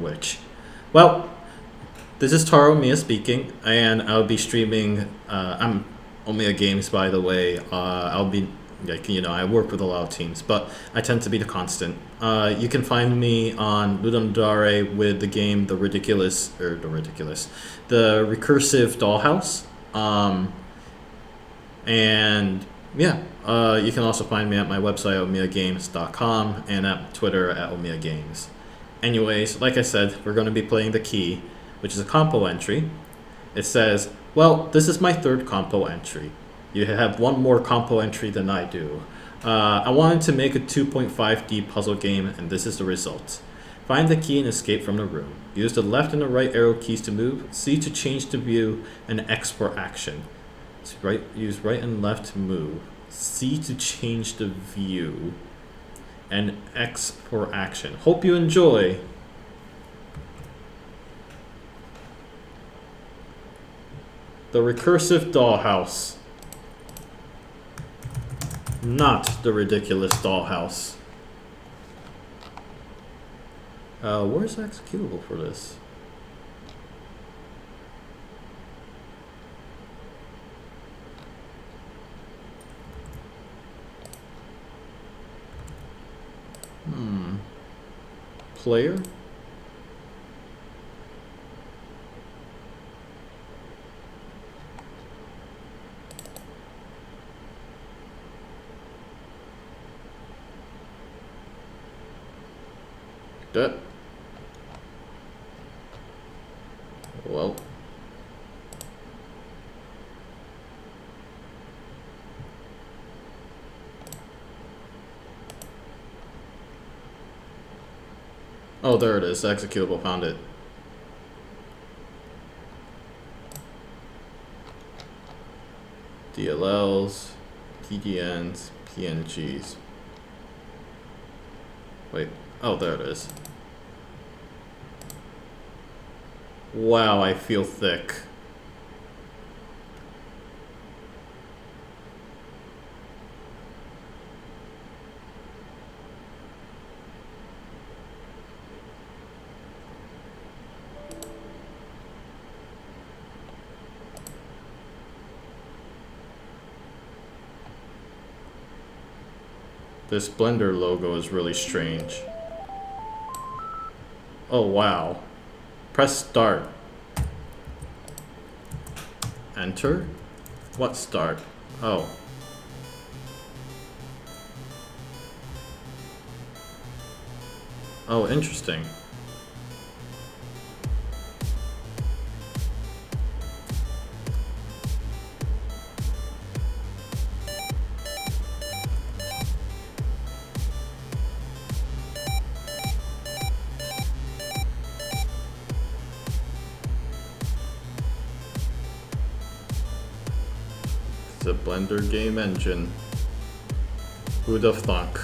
which. Well, this is Taro Mia speaking, and I'll be streaming. I'm Omega Games, by the way. I'll be I work with a lot of teams, but I tend to be the constant. You can find me on Ludum Dare with the game the Recursive Dollhouse. And yeah, you can also find me at my website, omegagames.com, and at Twitter at omegagames. Anyways, like I said, we're going to be playing the key, which is a compo entry. It says, well, this is my third compo entry. You have one more compo entry than I do. I wanted to make a 2.5D puzzle game, and this is the result. Find the key and escape from the room. Use the left and the right arrow keys to move, C to change the view, and X for action. Use right and left to move, C to change the view, and X for action. Hope you enjoy. The Recursive Dollhouse. Not the ridiculous dollhouse. Where's the executable for this? Player? That. Well. Oh, there it is. Executable. Found it. DLLs, PDNs, PNGs. Wait. Oh, there it is. Wow, I feel thick. This Blender logo is really strange. Oh wow. Press start. Enter? What start? Oh. Oh, interesting. The Blender game engine. Who'd have thunk?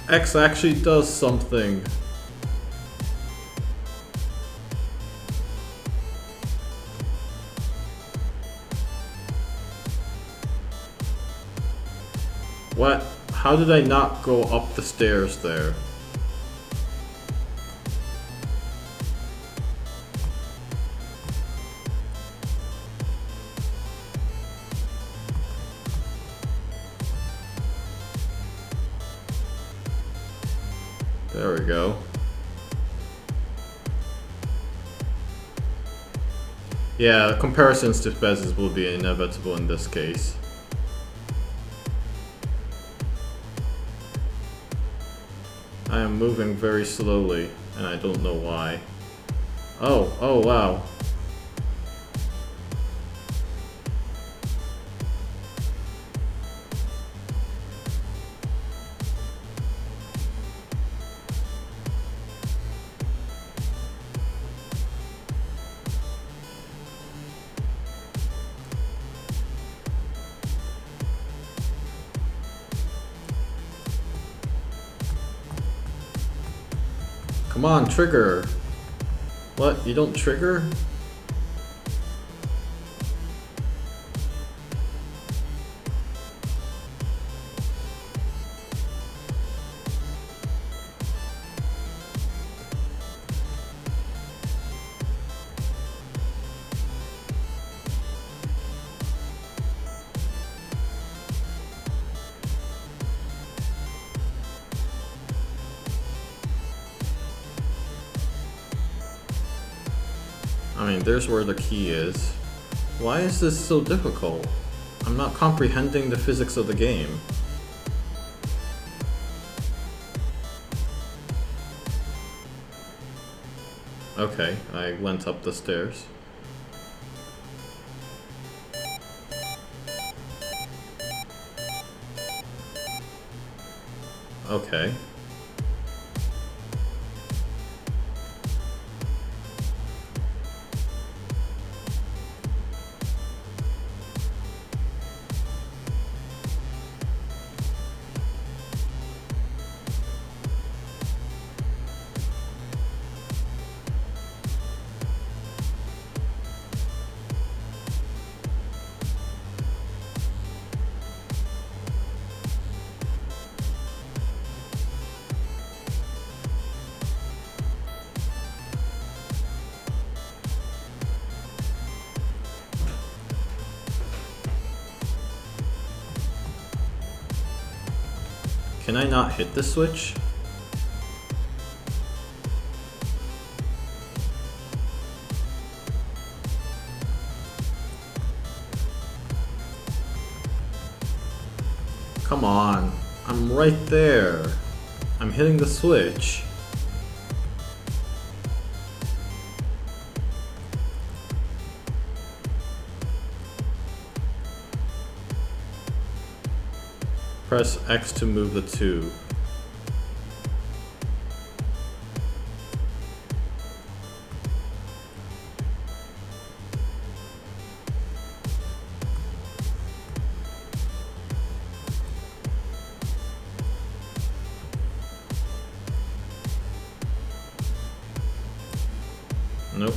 X actually does something. What? How did I not go up the stairs there? There we go. Yeah, comparisons to Bez's will be inevitable in this case. I am moving very slowly, and I don't know why. Oh wow. Come on, trigger. What? You don't trigger? Fine, there's where the key is. Why is this so difficult? I'm not comprehending the physics of the game. Okay, I went up the stairs. Okay. Can I not hit the switch? Come on, I'm right there. I'm hitting the switch. Press X to move the tube. Nope.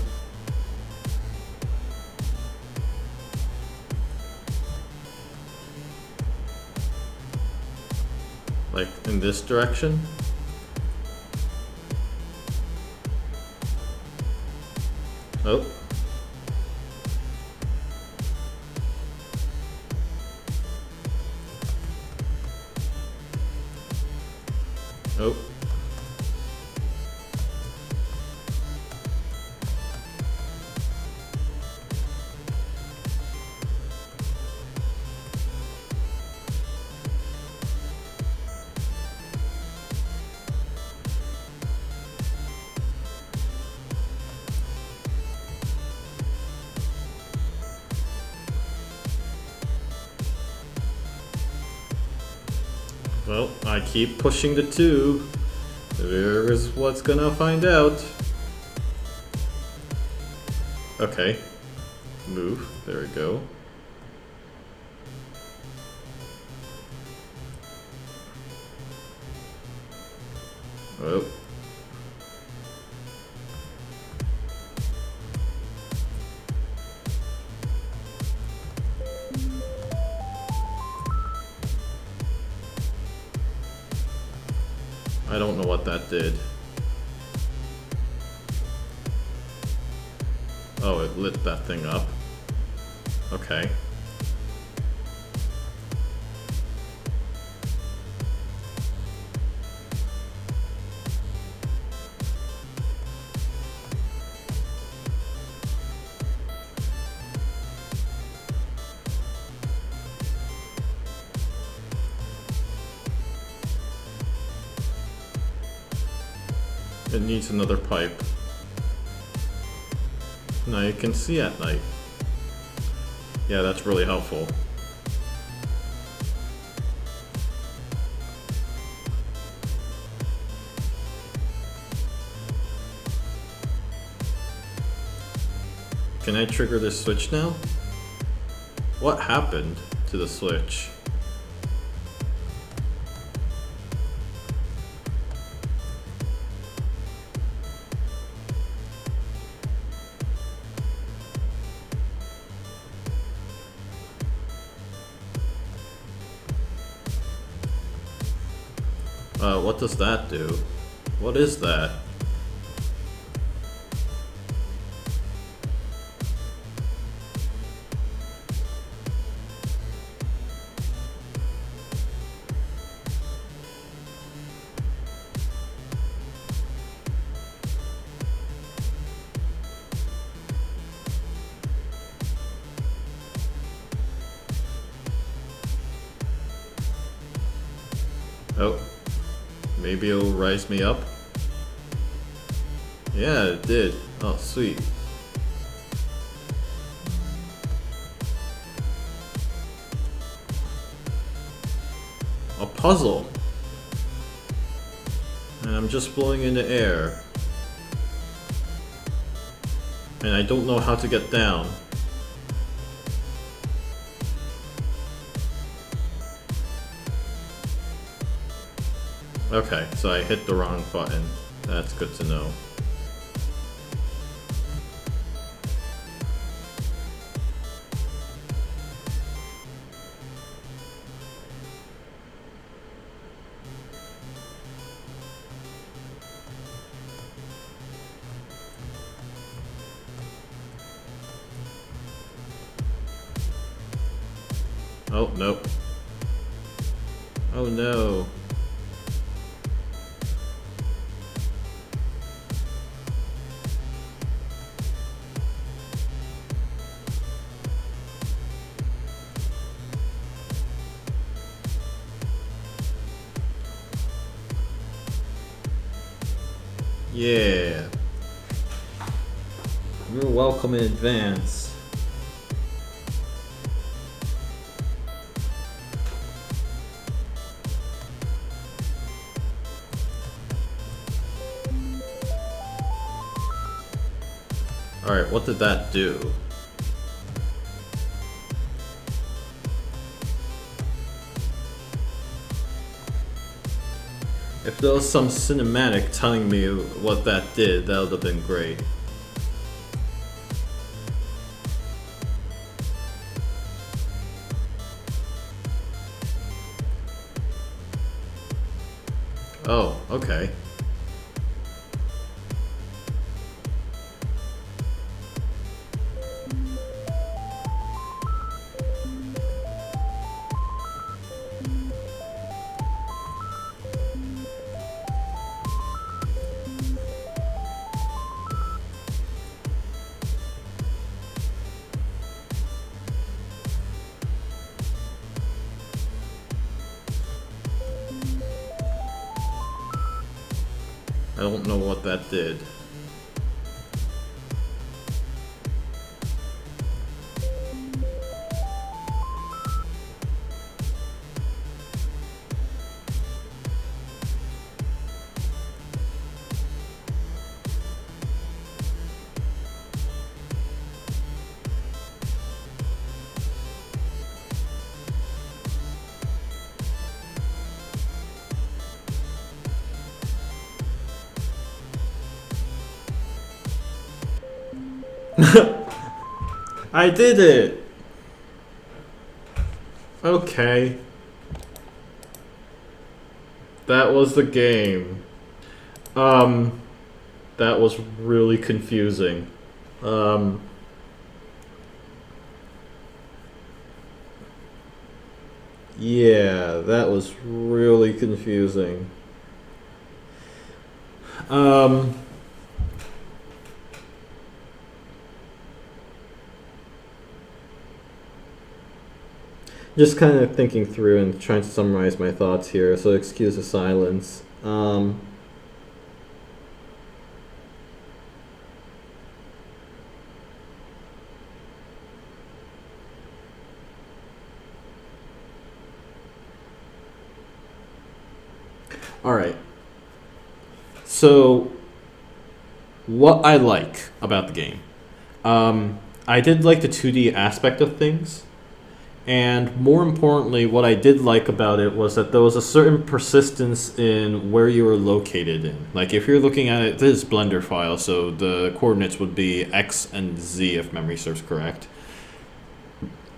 Like in this direction? Oh. Oh. Well, I keep pushing the tube. Here's what's gonna find out. Okay. Move. There we go. Oh. I don't know what that did. Oh, it lit that thing up. Okay. It needs another pipe. Now you can see at night. Yeah, that's really helpful. Can I trigger this switch now? What happened to the switch? What does that do? What is that? Oh, maybe it'll rise me up. Yeah, it did. Oh, sweet. A puzzle. And I'm just floating in the air. And I don't know how to get down. Okay, so I hit the wrong button. That's good to know. Oh, nope. Oh no. Yeah. You're welcome in advance. Alright, what did that do? If there was some cinematic telling me what that did, that would have been great. Oh, okay. I don't know what that did. I did it! Okay. That was the game. That was really confusing. Yeah, that was really confusing. Just kind of thinking through and trying to summarize my thoughts here, so excuse the silence. Alright. So, what I like about the game. I did like the 2D aspect of things. And more importantly, what I did like about it was that there was a certain persistence in where you were located in. Like if you're looking at it, this is Blender file, so the coordinates would be X and Z if memory serves correct.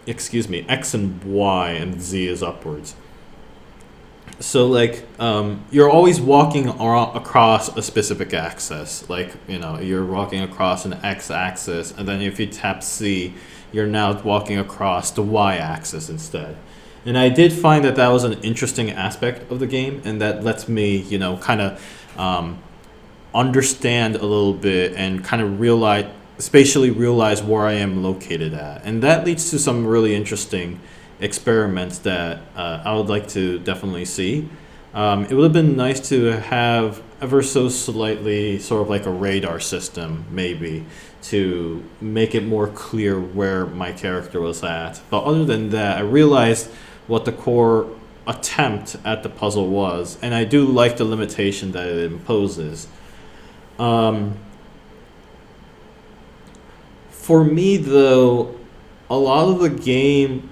Excuse me, X and Y and Z is upwards. So like you're always walking across a specific axis. Like, you know, you're walking across an X axis, and then if you tap C, you're now walking across the y-axis instead. And I did find that that was an interesting aspect of the game, and that lets me, you know, kind of understand a little bit and kind of spatially realize where I am located at. And that leads to some really interesting experiments that I would like to definitely see. It would have been nice to have ever so slightly sort of like a radar system, maybe, to make it more clear where my character was at. But other than that, I realized what the core attempt at the puzzle was, and I do like the limitation that it imposes. Um, for me, though, a lot of the game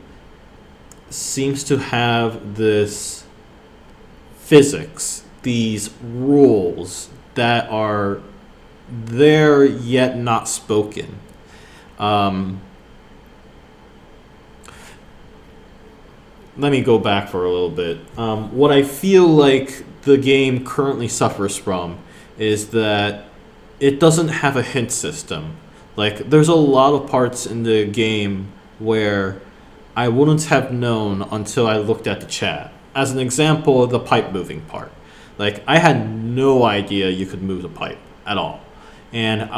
seems to have this physics, these rules that are there yet not spoken. Um, Let me go back for a little bit. What I feel like the game currently suffers from is that it doesn't have a hint system. Like, there's a lot of parts in the game where I wouldn't have known until I looked at the chat. As an example, the pipe moving part. Like, I had no idea you could move the pipe at all. And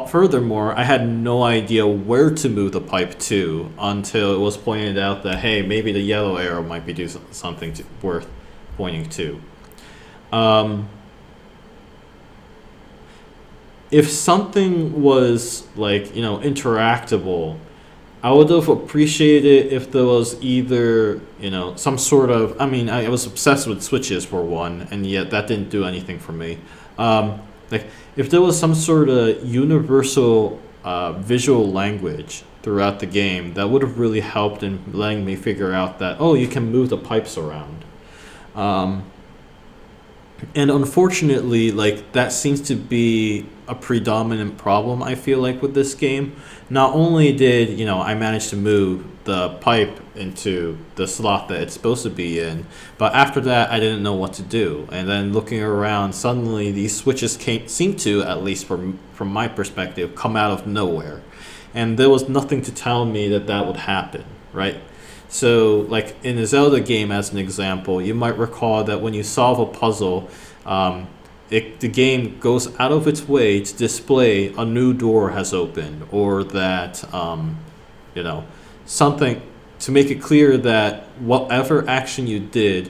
furthermore, I had no idea where to move the pipe to until it was pointed out that, hey, maybe the yellow arrow might be doing something worth pointing to. If something was, like, interactable, I would have appreciated it if there was either, some sort of. I mean, I was obsessed with switches for one, and yet that didn't do anything for me. Like, if there was some sort of universal visual language throughout the game, that would have really helped in letting me figure out that, oh, you can move the pipes around. And unfortunately, like, that seems to be a predominant problem, I feel like, with this game. Not only did, I manage to move the pipe into the slot that it's supposed to be in, but after that, I didn't know what to do. And then looking around, suddenly these switches seem to, at least from my perspective, come out of nowhere. And there was nothing to tell me that that would happen, right? So, like, in a Zelda game, as an example, you might recall that when you solve a puzzle, the game goes out of its way to display a new door has opened, or that, something to make it clear that whatever action you did,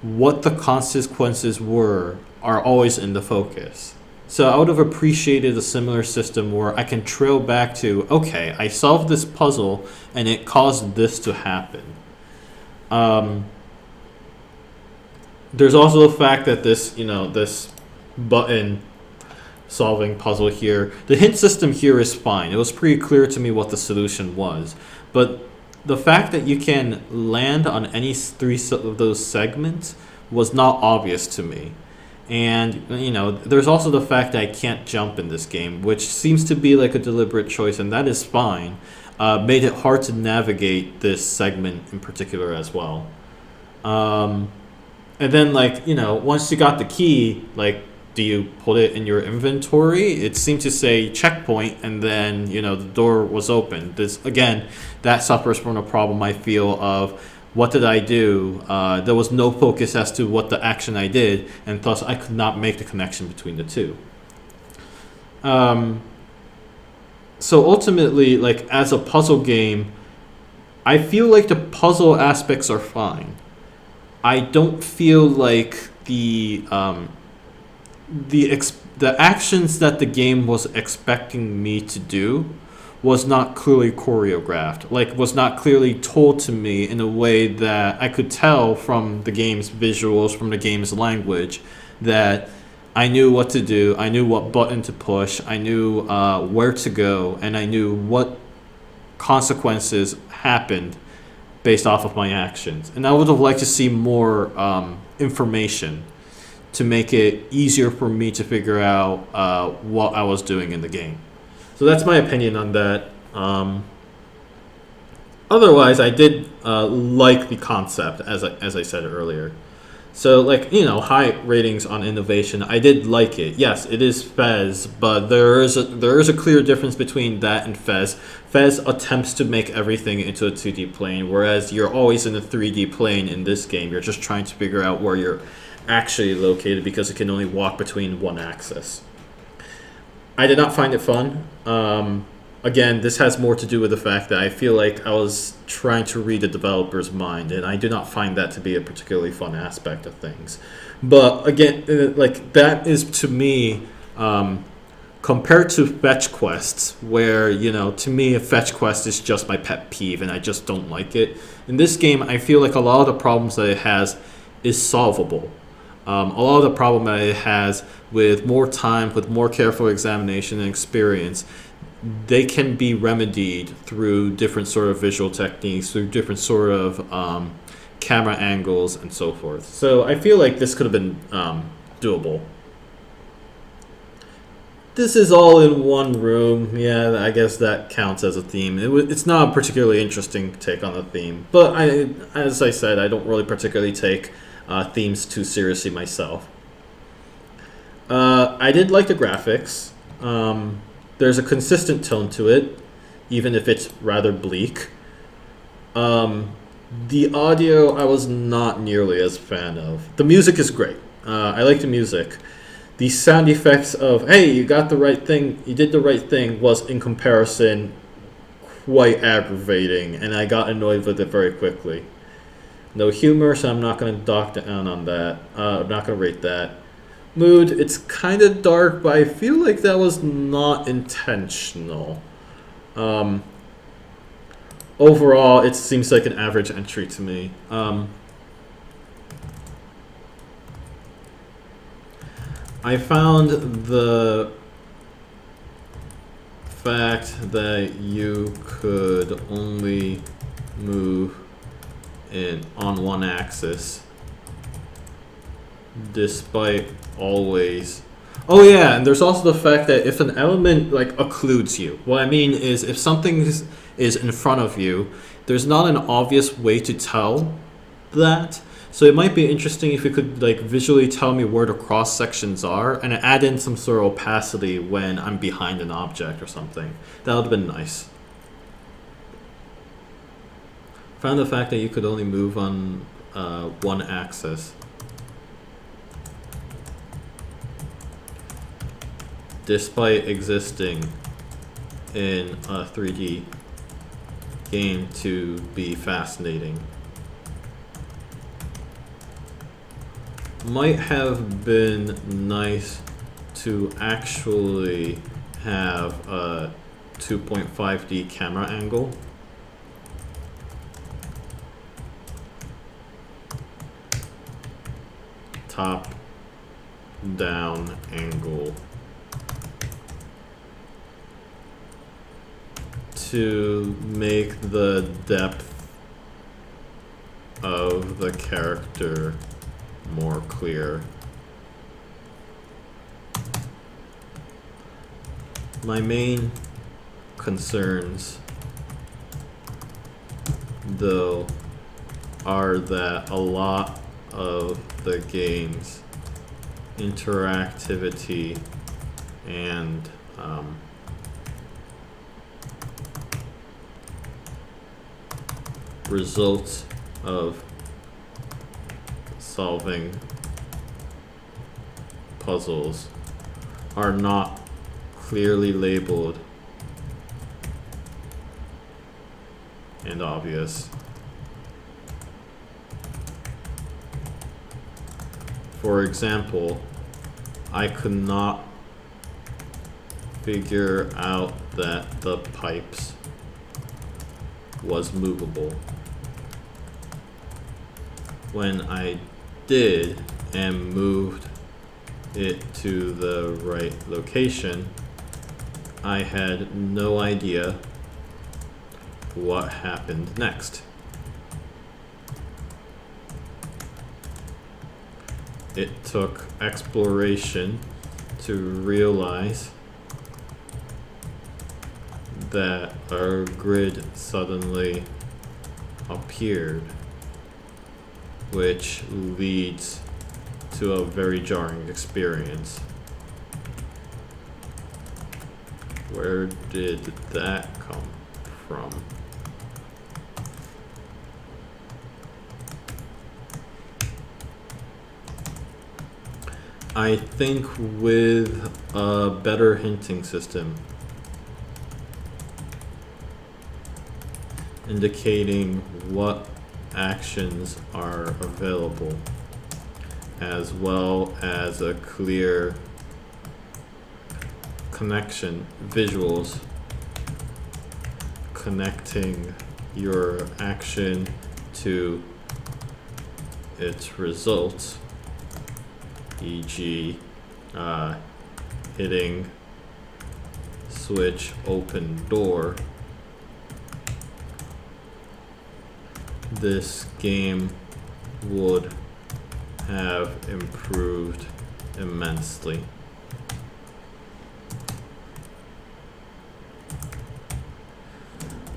what the consequences were are always in the focus. So I would have appreciated a similar system where I can trail back to, okay, I solved this puzzle and it caused this to happen. There's also the fact that this button solving puzzle here, the hint system here is fine. It was pretty clear to me what the solution was. But the fact that you can land on any three of those segments was not obvious to me. And, there's also the fact that I can't jump in this game, which seems to be like a deliberate choice, and that is fine. Made it hard to navigate this segment in particular as well. And then, once you got the key, do you put it in your inventory? It seemed to say checkpoint, and then, the door was open. Again, that suffers from a problem, I feel, of what did I do? There was no focus as to what the action I did, and thus I could not make the connection between the two. So ultimately, as a puzzle game, I feel like the puzzle aspects are fine. I don't feel like the actions that the game was expecting me to do was not clearly choreographed, was not clearly told to me in a way that I could tell from the game's visuals, from the game's language, that I knew what to do, I knew what button to push, I knew where to go, and I knew what consequences happened based off of my actions. And I would have liked to see more information to make it easier for me to figure out what I was doing in the game. So that's my opinion on that. Otherwise, I did like the concept, as I said earlier. So, high ratings on innovation. I did like it. Yes, it is Fez, but there is a clear difference between that and Fez. Fez attempts to make everything into a 2D plane, whereas you're always in a 3D plane in this game. You're just trying to figure out where you're actually located because it can only walk between one axis. I did not find it fun. again, this has more to do with the fact that I feel like I was trying to read the developer's mind, and I do not find that to be a particularly fun aspect of things. But again, like that is to me, compared to fetch quests, where to me a fetch quest is just my pet peeve, and I just don't like it. In this game, I feel like a lot of the problems that it has is solvable. A lot of the problem that it has, with more time, with more careful examination and experience, they can be remedied through different sort of visual techniques, through different sort of camera angles and so forth. So I feel like this could have been doable. This is all in one room. Yeah, I guess that counts as a theme. It's not a particularly interesting take on the theme, but as I said, I don't really particularly take themes too seriously myself. I did like the graphics. There's a consistent tone to it, even if it's rather bleak. The audio I was not nearly as a fan of. The music is great. I like the music. The sound effects of, hey, you got the right thing, you did the right thing, was in comparison quite aggravating, and I got annoyed with it very quickly. No humor, so I'm not going to dock down on that. I'm not going to rate that. Mood, it's kind of dark, but I feel like that was not intentional. Overall, it seems like an average entry to me. I found the fact that you could only move on one axis, despite always. Oh yeah, and there's also the fact that if an element like occludes you, what I mean is if something is in front of you, there's not an obvious way to tell that. So it might be interesting if you could like visually tell me where the cross sections are and add in some sort of opacity when I'm behind an object or something. That would have been nice. Found the fact that you could only move on one axis, despite existing in a 3D game, to be fascinating. Might have been nice to actually have a 2.5D camera angle. Top down angle to make the depth of the character more clear. My main concerns, though, are that a lot of the game's interactivity and results of solving puzzles are not clearly labeled and obvious. For example, I could not figure out that the pipes was movable. When I did and moved it to the right location, I had no idea what happened next. It took exploration to realize that our grid suddenly appeared, which leads to a very jarring experience. Where did that come from? I think with a better hinting system, indicating what actions are available, as well as a clear connection, visuals connecting your action to its results, e.g. Hitting switch open door. This game would have improved immensely.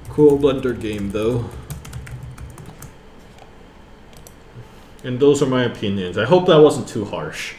Cool Blender game though. And those are my opinions. I hope that wasn't too harsh.